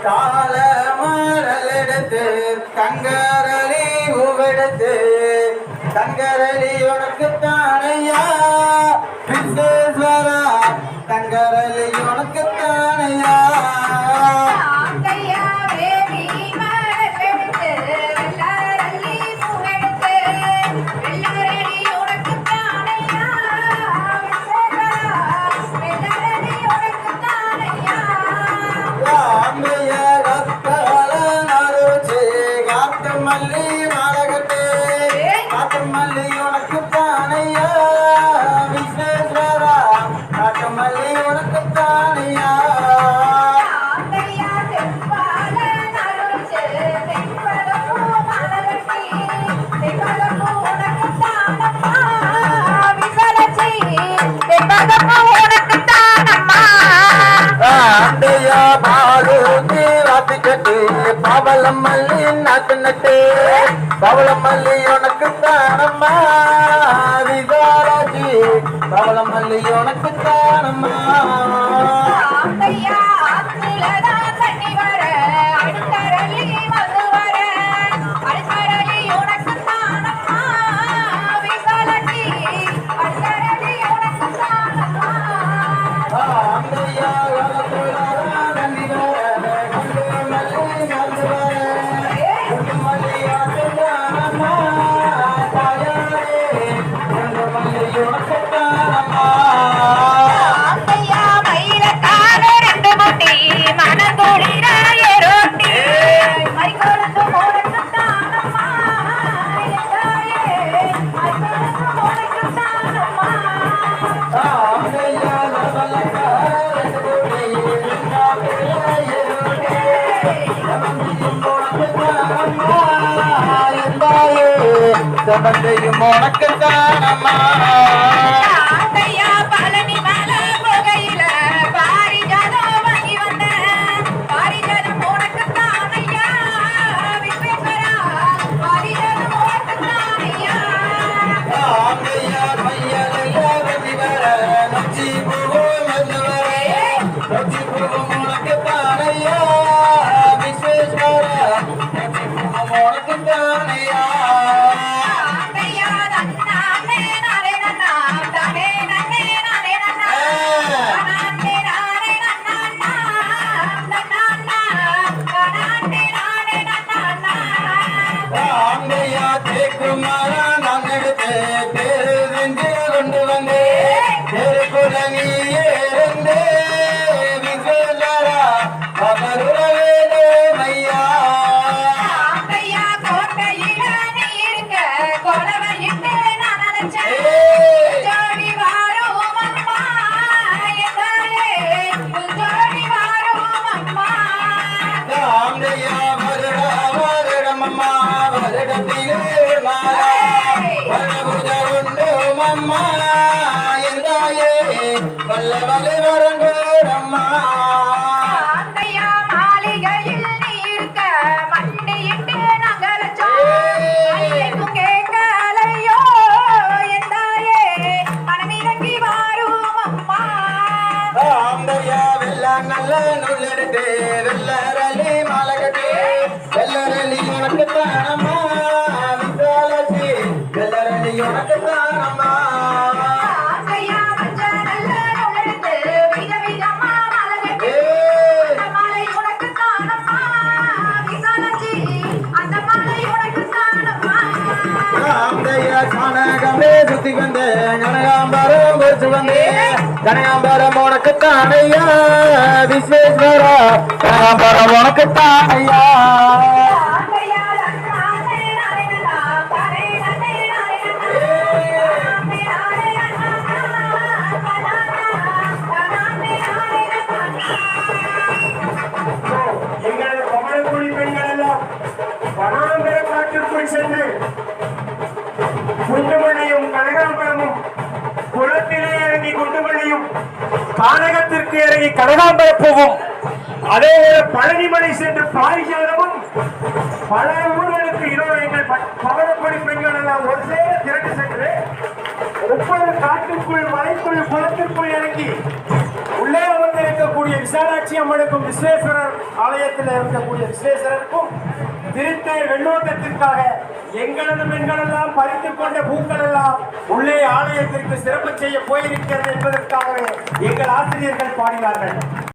தாள மாறல் எடுத்து தங்கரளி உவெடுத்து தங்கரளி உனக்கு தானையா விஸ்வேஸ்வரா தங்கரளி உனக்கு தானையா பவளம் மல்லி நாட்டு நட்டு பவளம் மல்லி உனக்கு தானம்மா விசாராஜி பவளம் மல்லி உனக்கு தானம்மா சம்பந்தையும் உனக்கு தானம்மா பழனி மலை போகையில பாரிஜாதம் வாங்கி வந்த பாரிஜாதம் உனக்கு தானையா விஸ்வேஸ்வரா பாரிஜாதம் உனக்கு தானையா நச்சி பூவும் உனக்கு தானையா விஸ்வேஸ்வரா நச்சி பூவும் உனக்கு தானையா மாளிகையில் நீர்க்க மண்டியிட்டு நகரச்சோ கேட்கலையோ எந்தாயே மனமிறங்கி வாரும் அம்மா நல்ல நுள்ளெடுத்து வெள்ளரளி மாலகட்டு வெள்ளரளி உனக்கு தானம்மா விசாலசி வெள்ளரளி உனக்கு தானம்மா சுத்தி வந்த கனகாம்பரம் குறிச்சு வந்து கனகாம்பரம் உனக்கு தானையா விஸ்வேஸ்வரா கனகாம்பரம் உனக்கு தானையா எங்களது கமலக்குடி பெண்கள் எல்லாம் வனாந்தர காட்டிற்குள் சென்று குண்டுமணியும் கனகாம்பரமும் குளத்திலே இறங்கி குண்டுமணியும் கானகத்திற்கு இறங்கி கனகாம்பர பூவும் அதே பழனிமலை சென்று பாரிஜாதமும் பல ஊர்களுக்கு இரவு எங்கள் பவனப்படி பெண்கள் எல்லாம் ஒரு சேர திரண்டு சென்று ஒவ்வொரு காட்டுக்குள் மலைக்குள் குளத்திற்குள் இறங்கி உள்ளே அமர்ந்திருக்கக்கூடிய விசாலாட்சி அம்மனுக்கும் விஸ்வேஸ்வரர் ஆலயத்தில் இருக்கக்கூடிய விஸ்வேஸ்வரருக்கும் திருத்தேர் வெள்ளோட்டத்திற்காக எங்களது பெண்களெல்லாம் பறித்துக் கொண்ட பூக்கள் எல்லாம் உள்ளே ஆலயத்திற்கு சிறப்பு செய்ய போயிருக்கிறது என்பதற்காகவே எங்கள் ஆசிரியர்கள் பாடினார்கள்.